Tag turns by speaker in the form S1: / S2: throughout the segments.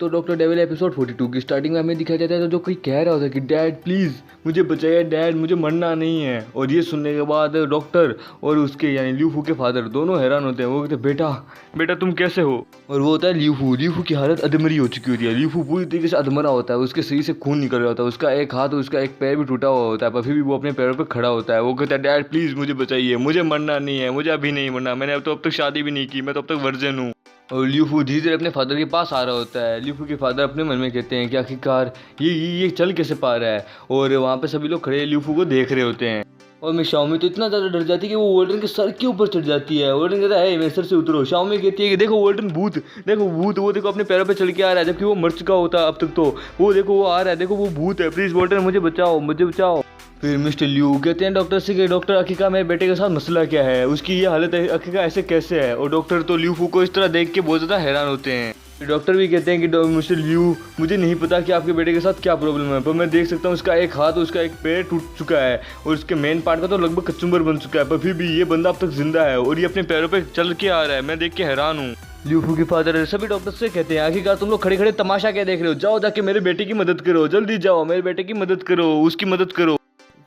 S1: तो doctor devil episode 42 की starting में हमें दिखाया जाता है तो जो कोई कह रहा होता है कि डैड प्लीज़ मुझे बचाइए डैड, मुझे मरना नहीं है। और ये सुनने के बाद डॉक्टर और उसके यानी ल्यूफू के फादर दोनों हैरान होते हैं। वो कहते हैं बेटा बेटा तुम कैसे हो। और वो होता है ल्यूफू की हालत अधमरी हो चुकी होती है। ल्यूफू पूरी तरीके से अधमरा होता है, उसके शरीर से खून निकल रहा होता है, उसका एक हाथ और उसका एक पैर भी टूटा हुआ होता है, पर फिर भी वो अपने पैरों पर खड़ा होता है। वो कहता है डैड प्लीज़ मुझे बचाइए, मुझे मरना नहीं है, मुझे अभी नहीं मरना, मैंने अब तक शादी भी नहीं की, मैं तो अब तक वर्जिन हूँ। और ल्यूफू धीरे धीरे अपने फादर के पास आ रहा होता है। ल्यूफू के फादर अपने मन में कहते हैं कि आखिरकार ये चल कैसे पा रहा है। और वहाँ पे सभी लोग खड़े ल्यूफू को देख रहे होते हैं। और मैं शाओमी तो इतना ज़्यादा डर जाती है कि वो वोल्टन के सर के ऊपर चढ़ जाती है। वोल्टन कहता है मेरे सर से उतरो। शाओमी कहती है कि देखो वोल्टन भूत, देखो भूत, वो देखो अपने पैरों पे चल के आ रहा है, जबकि वो मर चुका होता है अब तक। तो वो देखो वो आ रहा है, देखो वो भूत है, प्लीज़ वोल्टन मुझे बचाओ, मुझे बचाओ। फिर मिस्टर ल्यू कहते हैं डॉक्टर से कि डॉक्टर आखिरकार मेरे बेटे के साथ मसला क्या है, उसकी ये हालत आखिरकार ऐसे कैसे है। और डॉक्टर तो ल्यूफू को इस तरह देख के बहुत ज़्यादा हैरान होते हैं। डॉक्टर भी कहते हैं कि मिस्टर ल्यू मुझे नहीं पता कि आपके बेटे के साथ क्या प्रॉब्लम है, पर मैं देख सकता हूँ उसका एक हाथ और उसका एक पैर टूट चुका है और उसके मेन पार्ट का तो लगभग कचुम्बर बन चुका है, पर फिर भी ये बंदा अब तक जिंदा है और ये अपने पैरों पे चल के आ रहा है। मैं देख के हैरान हूँ। ल्यूफू के फादर सभी डॉक्टर से कहते हैं आखिरकार तुम लोग खड़े खड़े तमाशा क्या देख रहे हो, जाओ जाके मेरे बेटे की मदद करो, जल्दी जाओ मेरे बेटे की मदद करो, उसकी मदद करो।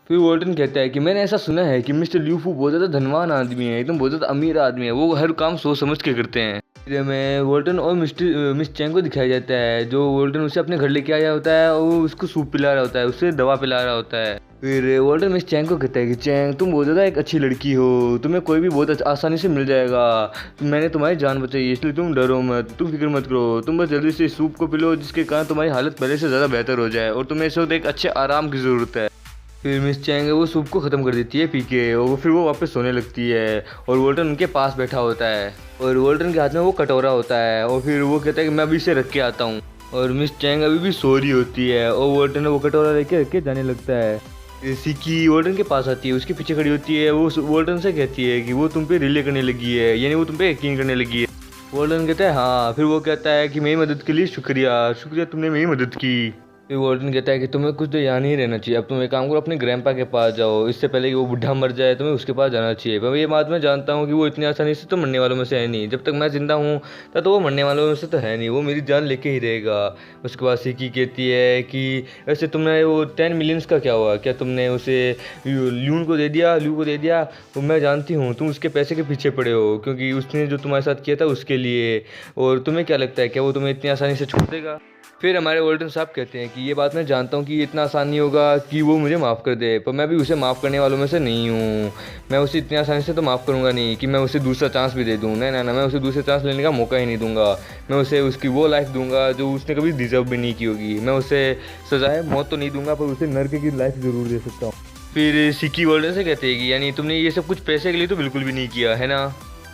S1: फिर वोल्टन कहता है कि मैंने ऐसा सुना है कि मिस्टर ल्यूफू बहुत ज़्यादा धनवान आदमी है, एकदम बहुत ज़्यादा अमीर आदमी है, वो हर काम सोच समझ के करते हैं। फिर में वोल्टन और मिस चैंग को दिखाया जाता है, जो वोल्टन उसे अपने घर लेके आया होता है और वो उसको सूप पिला रहा होता है, उससे दवा पिला रहा होता है। फिर वोल्टन मिस चैंग को कहता है कि चैंग तुम बहुत ज़्यादा एक अच्छी लड़की हो, तुम्हें कोई भी बहुत आसानी से मिल जाएगा, मैंने तुम्हारी जान बचाई है, इसलिए तुम डरो मत, तुम फिक्र मत करो, तुम बस जल्दी से सूप को पिलो जिसके कारण तुम्हारी हालत पहले से ज़्यादा बेहतर हो जाए और तुम्हें इस वक्त एक अच्छे आराम की ज़रूरत है। फिर मिस चैंग वो सूप को ख़त्म कर देती है पी के और फिर वो वापस सोने लगती है और वोल्टन उनके पास बैठा होता है और वोल्टन के हाथ में वो कटोरा होता है और फिर वो कहता है कि मैं अभी इसे रख के आता हूँ। और मिस चैंग अभी भी सो रही होती है और वोल्टन वो कटोरा लेके रख के जाने लगता है। सिकी वोल्टन के पास आती है, उसके पीछे खड़ी होती है, वो वोल्टन से कहती है कि वो तुम पे रिले करने लगी है, यानी वो तुम पे यकीन करने लगी है। वोल्टन कहता है हाँ। फिर वो कहता है कि मेरी मदद के लिए शुक्रिया, शुक्रिया तुमने मेरी मदद की। फिर वोल्टन कहता है कि तुम्हें कुछ तो यहाँ नहीं रहना चाहिए, अब तुम एक काम करो अपने ग्रैंडपा के पास जाओ, इससे पहले कि वो बुढ़ा मर जाए तुम्हें उसके पास जाना चाहिए। पर ये बात मैं जानता हूँ कि वो इतनी आसानी से तो मरने वालों में से है नहीं, जब तक मैं जिंदा हूँ तब तो वो मरने वालों में से तो है नहीं, वो मेरी जान लेके ही रहेगा। उसके बाद सिकी कहती है कि वैसे तुमने वो 10 मिलियंस का क्या हुआ, क्या तुमने उसे ल्यू को दे दिया। वो मैं जानती हूँ तुम उसके पैसे के पीछे पड़े हो, क्योंकि उसने जो तुम्हारे साथ किया था उसके लिए, और तुम्हें क्या लगता है क्या वो तुम्हें इतनी आसानी से छोड़ देगा। फिर हमारे वोल्टन साहब कहते हैं कि ये बात मैं जानता हूँ कि ये इतना आसान नहीं होगा कि वो मुझे माफ़ कर दे, पर मैं भी उसे माफ़ करने वालों में से नहीं हूँ। मैं उसे इतनी आसानी से तो माफ़ करूँगा नहीं कि मैं उसे दूसरा चांस भी दे दूँ, नहीं ना, मैं उसे दूसरा चांस लेने का मौका ही नहीं दूंगा। मैं उसे उसकी वो लाइफ दूंगा जो उसने कभी डिजर्व भी नहीं की होगी। मैं उसे सजाए मौत तो नहीं दूंगा, पर उसे नर्क की लाइफ ज़रूर दे सकता हूँ। फिर सिकी वोल्टन से कहते हैं कि यानी तुमने ये सब कुछ पैसे के लिए तो बिल्कुल भी नहीं किया है ना।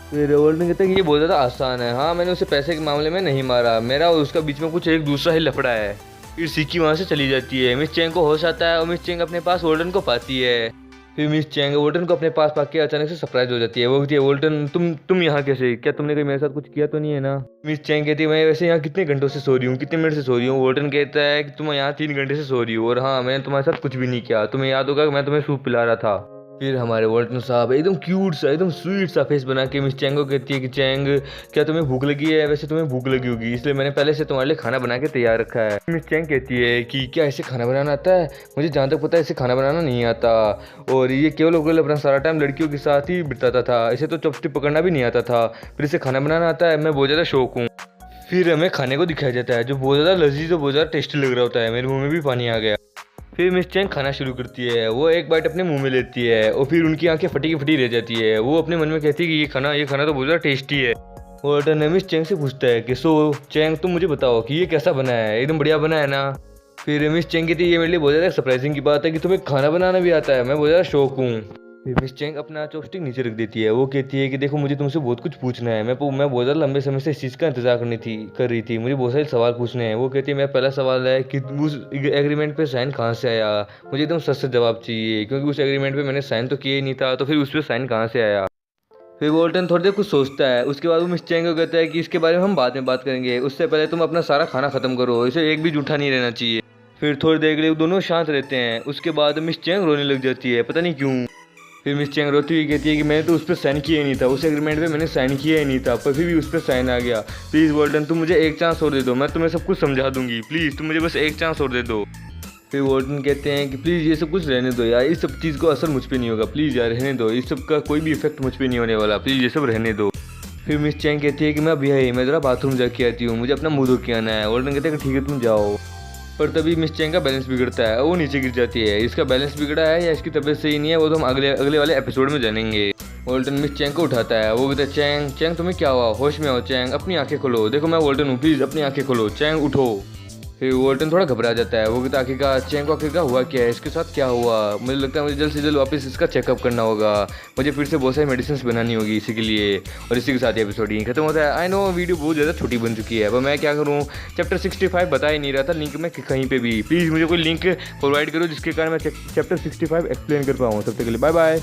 S1: फिर वोल्टन कहते हैं कि ये बहुत ज़्यादा आसान है, हाँ मैंने उसे पैसे के मामले में नहीं मारा, मेरा और उसका बीच में कुछ एक दूसरा ही लफड़ा है। फिर सिक्की वहाँ से चली जाती है। मिस चैंग को होश आता है और मिस चैंग अपने पास वोल्टन को पाती है। फिर मिस चैंग वोल्टन को अपने पास पाके अचानक से सरप्राइज हो जाती है। वो कहती है वोल्टन तुम यहाँ कैसे, क्या तुमने कहीं मेरे साथ कुछ किया तो नहीं है ना। मिस चैंग कहती है मैं वैसे यहाँ कितने घंटों से सो रही हूँ, कितने मिनट से सो रही हूँ। वोल्टन कहता है कि तुम यहाँ 3 घंटे से सो रही हो और हाँ मैंने तुम्हारे साथ कुछ भी नहीं किया, तुम्हें याद होगा मैं तुम्हें सूप पिला रहा था। फिर हमारे वोल्टन साहब एकदम क्यूट सा एकदम स्वीट सा फेस बना के मिस चैंग को कहती है कि चैंग क्या तुम्हें भूख लगी है, वैसे तुम्हें भूख लगी होगी इसलिए मैंने पहले से तुम्हारे लिए खाना बना के तैयार रखा है। मिस चैंग कहती है कि क्या ऐसे खाना बनाना आता है, मुझे जहाँ तक पता है इसे खाना बनाना नहीं आता और ये केवल अपना सारा टाइम लड़कियों के साथ ही बिताता था, इसे तो चॉपस्टिक पकड़ना भी नहीं आता था, फिर इसे खाना बनाना आता है, मैं बहुत ज़्यादा शौक हूँ। फिर हमें खाने को दिखाया जाता है जो बहुत ज़्यादा लजीज और बहुत ज़्यादा टेस्टी लग रहा होता है, मेरे मुँह में भी पानी आ गया। फिर मिस चैंग खाना शुरू करती है, वो एक बाइट अपने मुंह में लेती है और फिर उनकी आंखें फटी की फटी रह जाती है। वो अपने मन में कहती है कि ये खाना तो बहुत ज़्यादा टेस्टी है। वोल्टन मिस चैंग से पूछता है कि सो चैंग तुम मुझे बताओ कि ये कैसा बना है, एकदम बढ़िया बना है ना। फिर मिस चैंग कहती है ये मेरे लिए बहुत ज़्यादा सरप्राइजिंग की बात है कि तुम्हें खाना बनाना भी आता है, मैं बहुत ज़्यादा शौक हूँ। फिर मिस चैंग अपना चॉपस्टिक नीचे रख देती है। वो कहती है कि देखो मुझे तुमसे बहुत कुछ पूछना है, मैं बहुत ज़्यादा लंबे समय से इस चीज़ का इंतजार कर रही थी, मुझे बहुत सारे सवाल पूछने हैं। वो कहती है मेरा पहला सवाल है कि उस एग्रीमेंट पे साइन कहाँ से आया, मुझे एकदम सच जवाब चाहिए क्योंकि उस एग्रीमेंट पे मैंने साइन तो किया ही नहीं था, तो फिर उस पर साइन कहाँ से आया। फिर वोल्टन थोड़ी देर कुछ सोचता है, उसके बाद वो मिस चैंग को कहता है कि इसके बारे में हम बाद में बात करेंगे, उससे पहले तुम अपना सारा खाना ख़त्म करो, इसे एक भी जूठा नहीं रहना चाहिए। फिर थोड़ी देर के लिए दोनों शांत रहते हैं, उसके बाद मिस चैंग रोने लग जाती है, पता नहीं क्यों। फिर मिस चैंग रोती हुई कहती है कि मैंने तो उस पर साइन किया ही नहीं था, उस एग्रीमेंट पे मैंने साइन किया ही नहीं था, पर फिर भी उस पर साइन आ गया। प्लीज़ वॉर्डन तुम मुझे एक चांस और दे दो, मैं तुम्हें सब कुछ समझा दूंगी, प्लीज़ तुम मुझे बस एक चांस और दे दो। फिर वॉर्डन कहते हैं कि प्लीज़ ये सब कुछ रहने दो यार, इस सब चीज़ को असर मुझ पर नहीं होगा, प्लीज़ यार रहने दो, इस सब का कोई भी इफेक्ट मुझ पर नहीं होने वाला, प्लीज़ ये सब रहने दो। फिर मिस चैंग कहती है कि मैं अभी है, मैं ज़रा बाथरूम जाके आती हूँ, मुझे अपना मुँह धो के आना है। वॉर्डन कहते हैं कि ठीक है तुम जाओ। पर तभी मिस चैंग का बैलेंस बिगड़ता है, वो नीचे गिर जाती है। इसका बैलेंस बिगड़ा है या इसकी तबीयत सही नहीं है, वो तो हम अगले वाले एपिसोड में जानेंगे। वॉल्टन मिस चैंग को उठाता है, वो कहता है चैंग चैंग तुम्हें क्या हुआ, होश में आओ चैंग, अपनी आंखें खोलो, देखो मैं वॉल्टन हूँ, प्लीज़ अपनी आंखें खोलो, चैंग उठो। फिर वॉल्टन थोड़ा घबरा जाता है, वो कहता है आखिरकार चैंग को आखिरकार हुआ क्या है, इसके साथ क्या हुआ, मुझे लगता है मुझे जल्द से जल्द वापस इसका चेकअप करना होगा, मुझे फिर से बहुत सारी मेडिसिन बनानी होगी इसी के लिए। और इसी के साथ एपिसोड ही खत्म होता है। आई नो वीडियो बहुत ज़्यादा छोटी बन चुकी है, पर मैं क्या करूँ, चैप्टर 65 बता ही नहीं रहा था लिंक में कहीं पे भी। प्लीज़ मुझे कोई लिंक प्रोवाइड करो जिसके कारण मैं चैप्टर 65 एक्सप्लेन कर पाऊँ। तब तक के लिए बाय बाय।